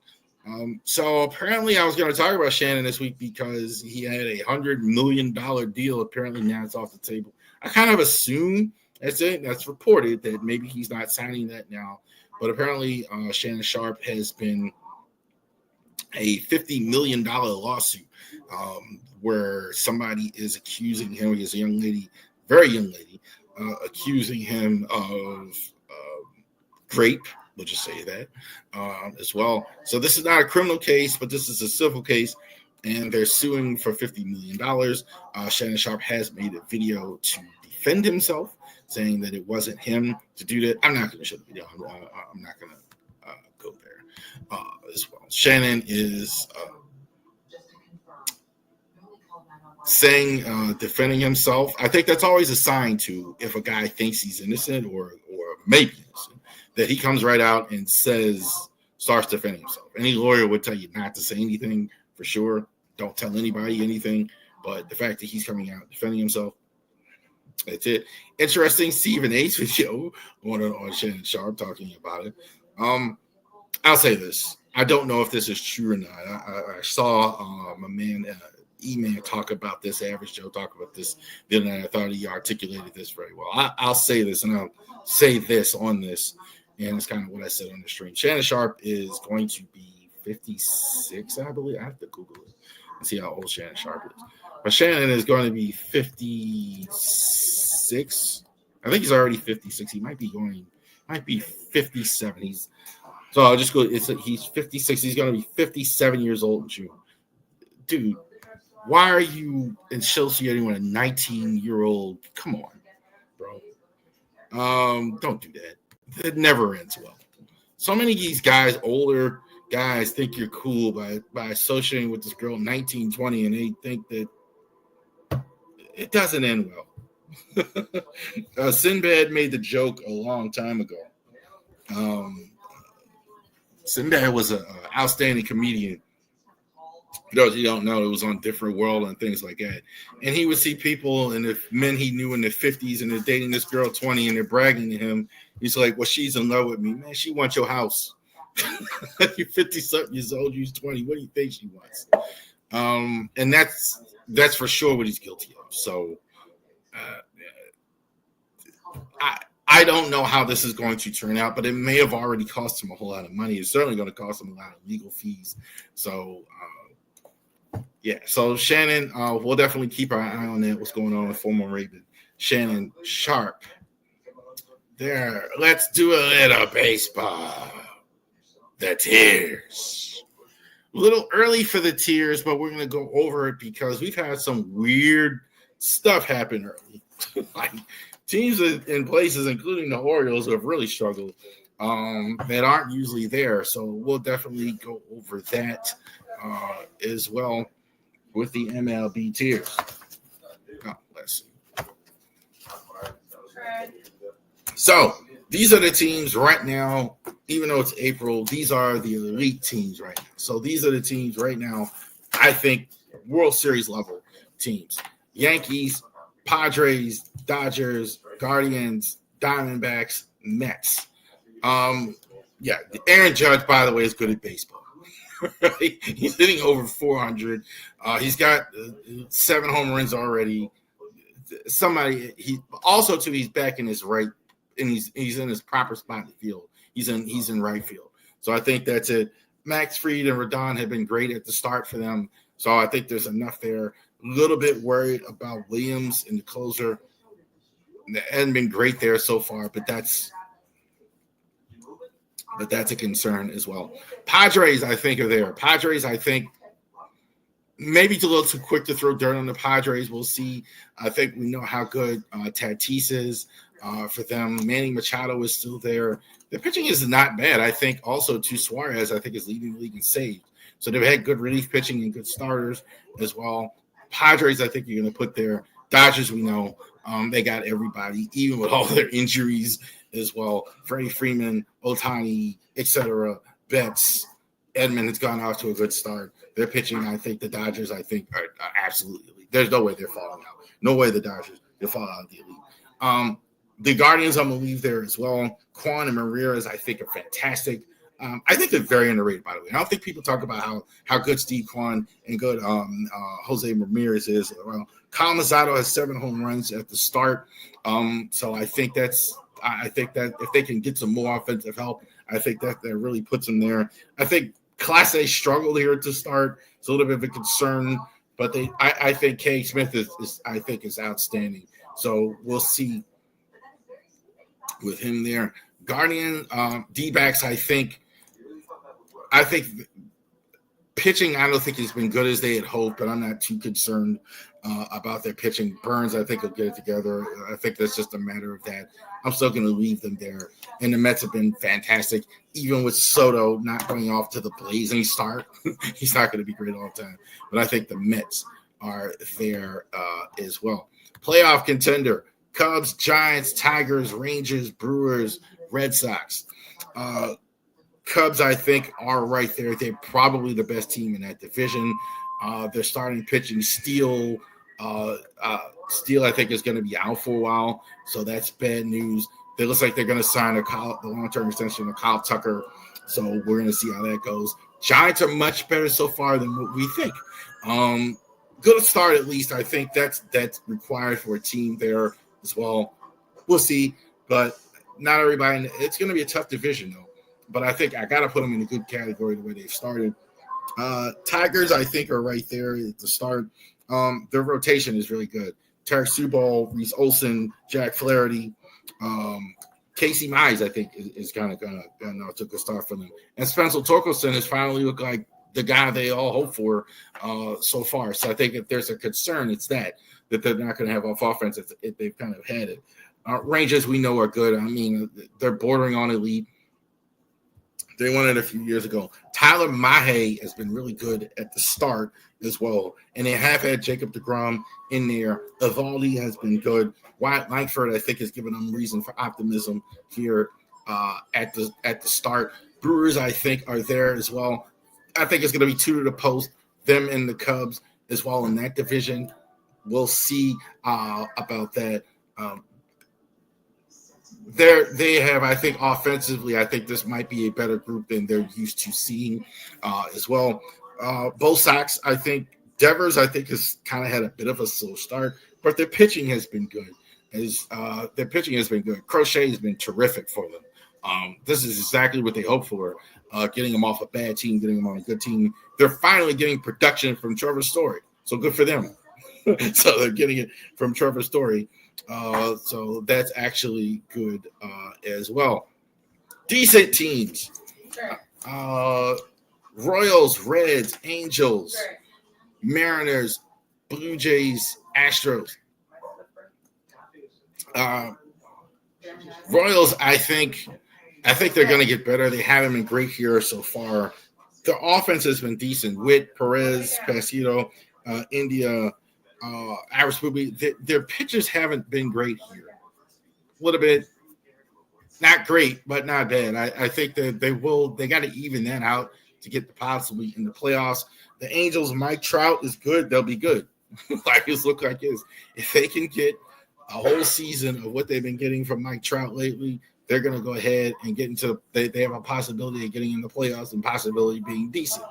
[SPEAKER 1] So apparently I was going to talk about Shannon this week because he had a $100 million deal. Apparently now it's off the table. I kind of assume that's reported that maybe he's not signing that now. But apparently Shannon Sharpe has been a $50 million lawsuit where somebody is accusing him. He's a young lady, very young lady, accusing him of rape. We'll just say that as well. So this is not a criminal case, but this is a civil case, and they're suing for $50 million. Shannon Sharpe has made a video to defend himself, saying that it wasn't him to do that. I'm not going to show the video. I'm not going to go there as well. Shannon is saying, defending himself. I think that's always a sign to if a guy thinks he's innocent or maybe innocent, that he comes right out and starts defending himself. Any lawyer would tell you not to say anything for sure. Don't tell anybody anything. But the fact that he's coming out defending himself, that's it. Interesting Stephen A's video on Shannon Sharpe talking about it. I'll say this. I don't know if this is true or not. I saw my man E-Man talk about this, Average Joe talk about this the other night. I thought he articulated this very well. I'll say this, and I'll say this on this, and it's kind of what I said on the stream. Shannon Sharpe is going to be 56, I believe. I have to Google it and see how old Shannon Sharpe is. But Shannon is going to be 56. I think he's already 56. He might be 57. So I'll just go. He's 56. He's going to be 57 years old in June. Dude, why are you associating with a 19-year-old? Come on, bro. Don't do that. It never ends well. So many of these guys, older guys, think you're cool by associating with this girl 19, 20, and they think that it doesn't end well. Sinbad made the joke a long time ago. Sinbad was an outstanding comedian. For those you don't know, it was on Different World and things like that. And he would see people and if men he knew in their 50s and they're dating this girl 20 and they're bragging to him. He's like, well, she's in love with me. Man, she wants your house. You're 50-something years old. You're 20. What do you think she wants? And that's for sure what he's guilty of. So I don't know how this is going to turn out, but it may have already cost him a whole lot of money. It's certainly going to cost him a lot of legal fees. So, yeah. So Shannon, we'll definitely keep our eye on that. What's going on with former Raven Shannon Sharpe? There. Let's do a little baseball. The tears. A little early for the tears, but we're going to go over it because we've had some weird stuff happen early. Like teams in places, including the Orioles, have really struggled that aren't usually there. So we'll definitely go over that as well with the MLB tiers. Let's see. So these are the teams right now, even though it's April, these are the elite teams right now. So these are the teams right now, I think, World Series level teams. Yankees, Padres, Dodgers, Guardians, Diamondbacks, Mets. Yeah, Aaron Judge, by the way, is good at baseball. He's hitting over 400. He's got 7 home runs already. He's back in his right, and he's in his proper spot in the field. He's in right field. So I think that's it. Max Fried and Rodon have been great at the start for them. So I think there's enough there. A little bit worried about Williams and the closer. It hasn't been great there so far, but that's a concern as well. Padres, I think, are there. Padres, I think, maybe it's a little too quick to throw dirt on the Padres. We'll see. I think we know how good Tatis is for them. Manny Machado is still there. The pitching is not bad. I think also to Suarez, I think, is leading the league in saved. So they've had good relief pitching and good starters as well. Padres, I think you're going to put there. Dodgers, we know. They got everybody, even with all their injuries as well. Freddie Freeman, Ohtani, etc. Betts, Edmund has gone off to a good start. Their pitching, I think the Dodgers, are absolutely. There's no way they're falling out. No way the Dodgers, they'll fall out of the elite. The Guardians, I'm going to leave there as well. Kwan and Ramirez, I think, are fantastic. I think they're very underrated, by the way. I don't think people talk about how good Steve Kwan and good Jose Ramirez is. Well, Kyle Mazzado has 7 home runs at the start. So I think that if they can get some more offensive help, I think that really puts them there. I think Class A struggled here to start. It's a little bit of a concern, but I think K. Smith is outstanding. So we'll see with him there. Guardian D-backs, I think pitching, I don't think has been good as they had hoped, but I'm not too concerned about their pitching. Burns, I think, will get it together. I think that's just a matter of that. I'm still going to leave them there. And the Mets have been fantastic, even with Soto not going off to the blazing start. He's not going to be great all the time. But I think the Mets are there as well. Playoff contender, Cubs, Giants, Tigers, Rangers, Brewers, Red Sox. Cubs, I think, are right there. They're probably the best team in that division. They're starting pitching. Steele, I think, is going to be out for a while, so that's bad news. It looks like they're going to sign the long-term extension of Kyle Tucker, so we're going to see how that goes. Giants are much better so far than what we think. Good start, at least. I think that's required for a team there as well. We'll see, but not everybody. It's going to be a tough division, though. But I think I got to put them in a good category the way they've started. Tigers, I think, are right there at the start. Their rotation is really good. Tarek Subal, Reese Olson, Jack Flaherty, Casey Mize, I think, is kind of going to took a start for them. And Spencer Torkelson has finally looked like the guy they all hope for so far. So I think if there's a concern, it's that they're not going to have off offense if they've kind of had it. Rangers, we know, are good. I mean, they're bordering on elite. They won it a few years ago. Tyler Mahe has been really good at the start as well. And they have had Jacob deGrom in there. Evaldi has been good. Wyatt Langford, I think, has given them reason for optimism here at the start. Brewers, I think, are there as well. I think it's going to be 2 to the post, them and the Cubs as well in that division. We'll see about that. They have, I think, offensively, I think this might be a better group than they're used to seeing as well. Both Sox, I think, Devers, I think, has kind of had a bit of a slow start, but their pitching has been good. Crochet has been terrific for them. This is exactly what they hoped for, getting them off a bad team, getting them on a good team. They're finally getting production from Trevor Story, so good for them. So they're getting it from Trevor Story. So that's actually good as well. Decent teams. Royals, Reds, Angels, Mariners, Blue Jays, Astros. Royals, I think they're going to get better. They haven't been great here so far. Their offense has been decent. Witt, Perez, Pasquito, India, Arias, their pitchers haven't been great here. A little bit, not great, but not bad. I think that they got to even that out to get the possibly in the playoffs. The Angels, Mike Trout is good. They'll be good. Like it's look like this. If they can get a whole season of what they've been getting from Mike Trout lately, they're going to go ahead and get into they have a possibility of getting in the playoffs and possibility of being decent.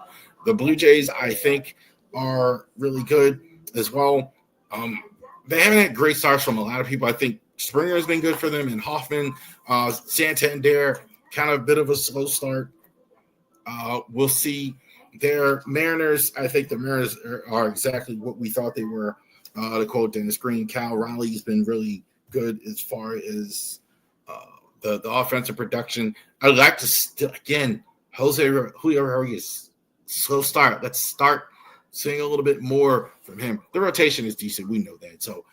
[SPEAKER 1] The Blue Jays, I think, are really good as well. They haven't had great starts from a lot of people. I think Springer has been good for them, and Hoffman, Santander, kind of a bit of a slow start. We'll see. Their Mariners, I think the Mariners are exactly what we thought they were. To quote Dennis Green, Cal Raleigh's been really good as far as the offensive production. I'd like to again, Julio Rodriguez, slow start. Let's start seeing a little bit more from him. The rotation is decent. We know that. So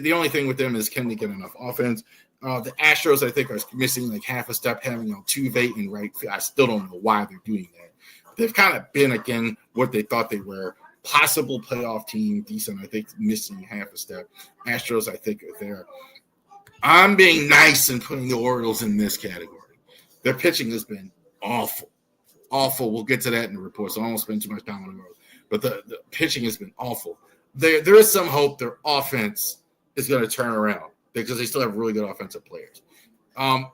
[SPEAKER 1] the only thing with them is can they get enough offense? The Astros, I think, are missing like half a step, having Altuve in right field. I still don't know why they're doing that. They've kind of been, again, what they thought they were. Possible playoff team, decent, I think, missing half a step. Astros, I think, are there. I'm being nice and putting the Orioles in this category. Their pitching has been awful. Awful. We'll get to that in the report, so I won't spend too much time on the Orioles. But the pitching has been awful. There is some hope their offense is going to turn around because they still have really good offensive players.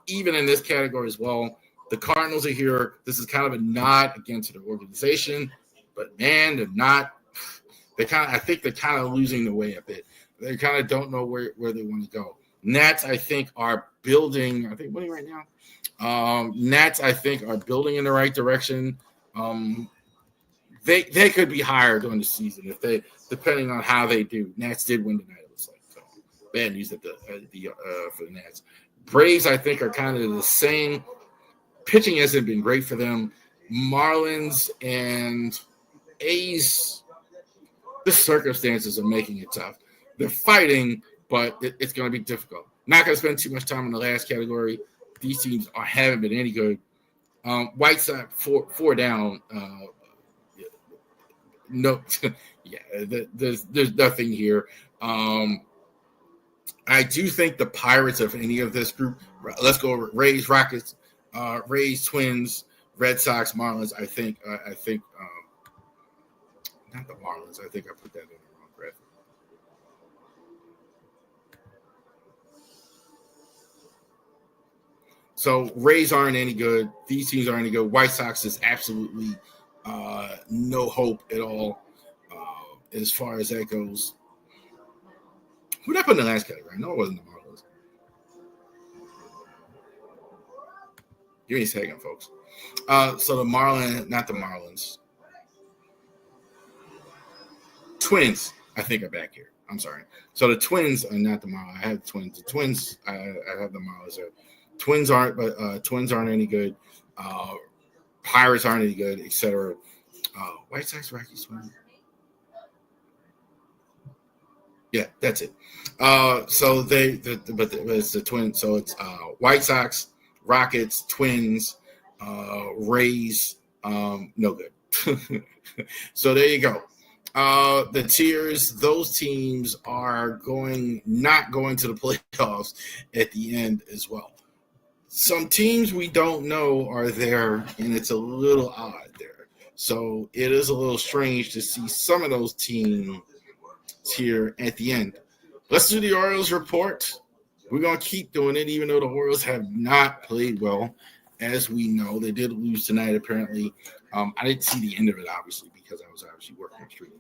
[SPEAKER 1] Even in this category as well, the Cardinals are here. This is kind of a nod again to the organization, but man, they're not. I think they're kind of losing the way a bit. They kind of don't know where they want to go. Nats, I think, are building. Are they winning right now? Nats, I think, are building in the right direction. They could be higher during the season if they, depending on how they do. Nats did win tonight. It looks like so. Bad news for the Nats. Braves, I think, are kind of the same. Pitching hasn't been great for them. Marlins and A's, the circumstances are making it tough. They're fighting, but it's going to be difficult. Not going to spend too much time in the last category. These teams haven't been any good. White Sox, four down. No, yeah, there's nothing here. I do think the Pirates of any of this group. Let's go over Rays, Rockets, Rays, Twins, Red Sox, Marlins. I think not the Marlins. I think I put that in the wrong graphic. So Rays aren't any good. These teams aren't any good. White Sox is absolutely no hope at all as far as that goes. Who did I put in the last category? No, it wasn't the Marlins. Give me a second, folks. So the not the Marlins. Twins, I think, are back here. I'm sorry. So the Twins are not the Marlins. I have the Twins. The Twins, I have the Marlins there. Twins aren't any good. Pirates aren't any good, etc. White Sox, Rockies, Twins. Yeah, that's it. But it's the Twins. So it's White Sox, Rockets, Twins, Rays, no good. So there you go. The tiers, those teams are not going to the playoffs at the end as well. Some teams we don't know are there, and it's a little odd there. So it is a little strange to see some of those teams here at the end. Let's do the Orioles report. We're going to keep doing it, even though the Orioles have not played well. As we know, they did lose tonight, apparently. I didn't see the end of it, obviously, because I was obviously working the street.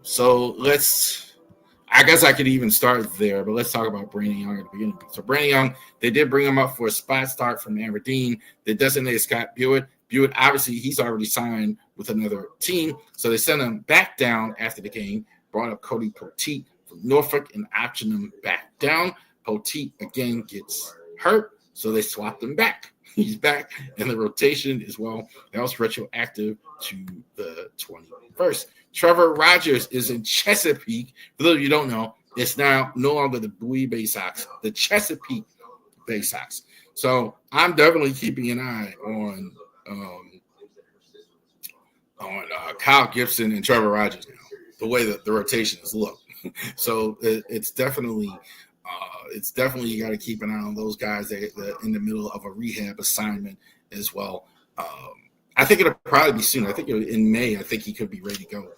[SPEAKER 1] So I guess I could even start there, but let's talk about Brandon Young at the beginning. So Brandon Young, they did bring him up for a spot start from Aberdeen. They designated Scott Buick. Buick, obviously, he's already signed with another team, so they sent him back down after the game, brought up Cody Poteet from Norfolk and optioned him back down. Poteet, again, gets hurt, so they swapped him back. He's back in the rotation as well. That was retroactive to the 21st. Trevor Rogers is in Chesapeake. For those of you who don't know, it's now no longer the Bowie Bay Sox, the Chesapeake Bay Sox. So I'm definitely keeping an eye on Kyle Gibson and Trevor Rogers now, the way that the rotation is looked. So it's definitely you got to keep an eye on those guys that in the middle of a rehab assignment as well. I think it'll probably be soon. I think in May, I think he could be ready to go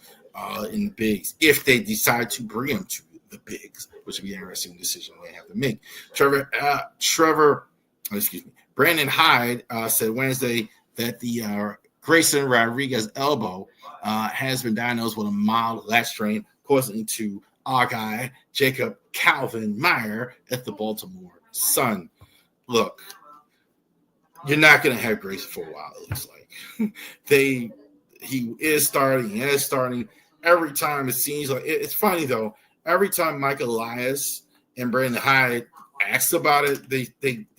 [SPEAKER 1] in the bigs if they decide to bring him to the bigs, which would be an interesting decision they have to make. Brandon Hyde said Wednesday that the Grayson Rodriguez elbow has been diagnosed with a mild lat strain, according to our guy, Jacob Calvin Meyer at the Baltimore Sun. Look, you're not going to have Grayson for a while. It looks like he is starting every time. It seems like it's funny though. Every time Mike Elias and Brandon Hyde asked about it, they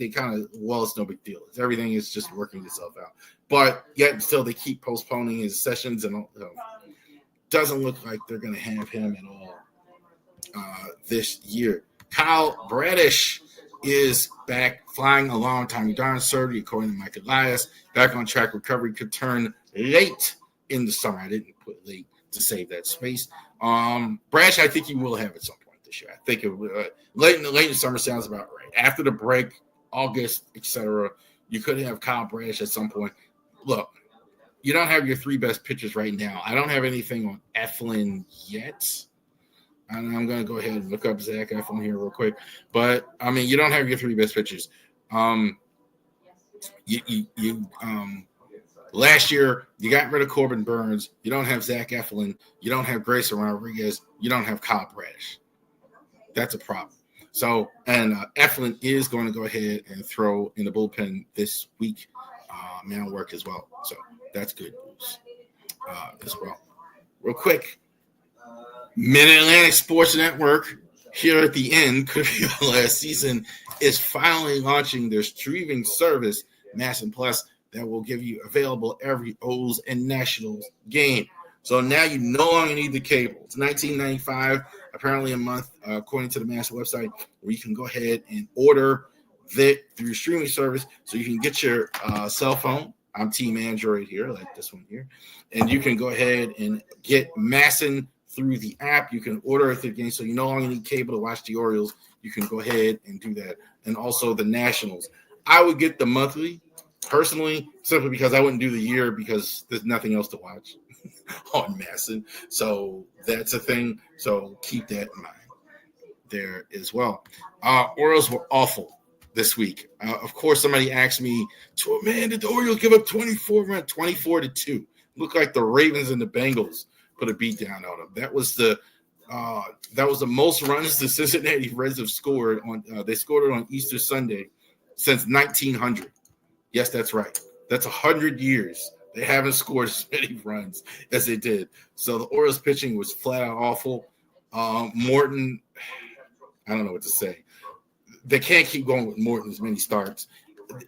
[SPEAKER 1] kind of, well, it's no big deal. Everything is just working itself out. But yet still they keep postponing his sessions and doesn't look like they're going to have him at all this year. Kyle Bradish is back flying along Tommy John surgery, according to Mike Elias. Back on track. Recovery could turn late in the summer. I didn't put late to save that space. Bradish, I think he will have at some point this year. I think it late in the summer sounds about right. After the break, August, etc., you could have Kyle Bradish at some point. Look, you don't have your three best pitchers right now. I don't have anything on Eflin yet. And I'm going to go ahead and look up Zach Eflin here real quick. But, I mean, you don't have your three best pitchers. Last year, you got rid of Corbin Burns. You don't have Zach Eflin. You don't have Grayson Rodriguez. You don't have Kyle Bradish. That's a problem. So, and Eflin is going to go ahead and throw in the bullpen this week. Man work as well. So, that's good news as well. Real quick. Mid-Atlantic Sports Network, here at the end, could be the last season, is finally launching their streaming service, Mass and Plus, that will give you available every O's and Nationals game. So now you no longer need the cable. It's $19.95, apparently a month, according to the Mass website, where you can go ahead and order that through streaming service, so you can get your cell phone. I'm Team Android here, like this one here, and you can go ahead and get Masson through the app. You can order it through the game, so you no longer need cable to watch the Orioles. You can go ahead and do that. And also the Nationals. I would get the monthly, personally, simply because I wouldn't do the year because there's nothing else to watch on Masson. So that's a thing. So keep that in mind there as well. Orioles were awful this week. Of course, somebody asked me, man, did the Orioles give up 24-2? Looked like the Ravens and the Bengals put a beat down on them. That was the most runs the Cincinnati Reds have scored on. They scored it on Easter Sunday since 1900. Yes, that's right. That's 100 years. They haven't scored as many runs as they did. So the Orioles pitching was flat out awful. Morton, I don't know what to say. They can't keep going with Morton as many starts.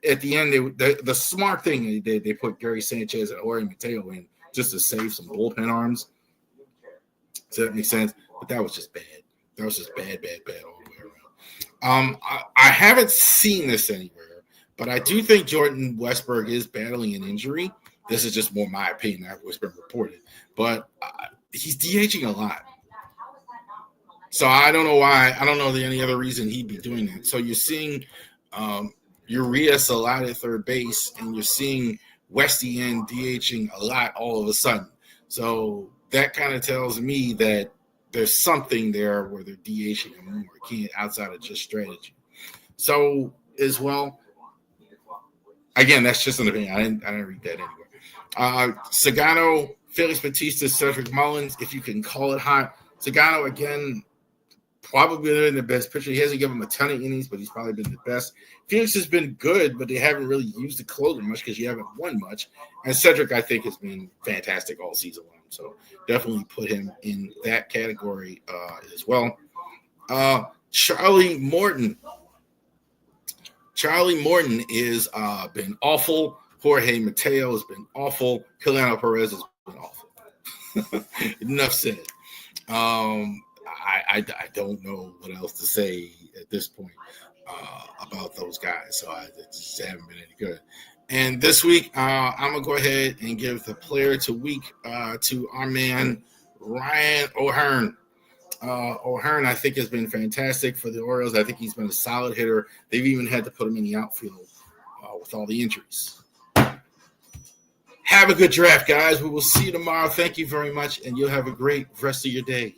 [SPEAKER 1] At the end, the smart thing they did, they put Gary Sanchez and Jorge Mateo in just to save some bullpen arms. Does that make sense? But that was just bad. That was just bad all the way around. I haven't seen this anywhere, but I do think Jordan Westberg is battling an injury. This is just more my opinion. That's what's been reported. But he's DHing a lot. So I don't know why. I don't know any other reason he'd be doing that. So you're seeing Urias a lot at third base, and you're seeing Westy N DHing a lot all of a sudden. So that kind of tells me that there's something there where they're DHing him more outside of just strategy. So as well, again, that's just an opinion. I didn't read that anywhere. Sagano, Felix Bautista, Cedric Mullins, if you can call it hot. Sagano, again, probably been the best pitcher. He hasn't given him a ton of innings, but he's probably been the best. Felix has been good, but they haven't really used the closer much because you haven't won much. And Cedric, I think, has been fantastic all season long. So definitely put him in that category as well. Charlie Morton. Charlie Morton is been awful. Jorge Mateo has been awful. Kiliano Perez has been awful. Enough said. I don't know what else to say at this point about those guys. So I just haven't been any good. And this week, I'm going to go ahead and give the player to week to our man, Ryan O'Hearn. O'Hearn, I think, has been fantastic for the Orioles. I think he's been a solid hitter. They've even had to put him in the outfield with all the injuries. Have a good draft, guys. We will see you tomorrow. Thank you very much, and you'll have a great rest of your day.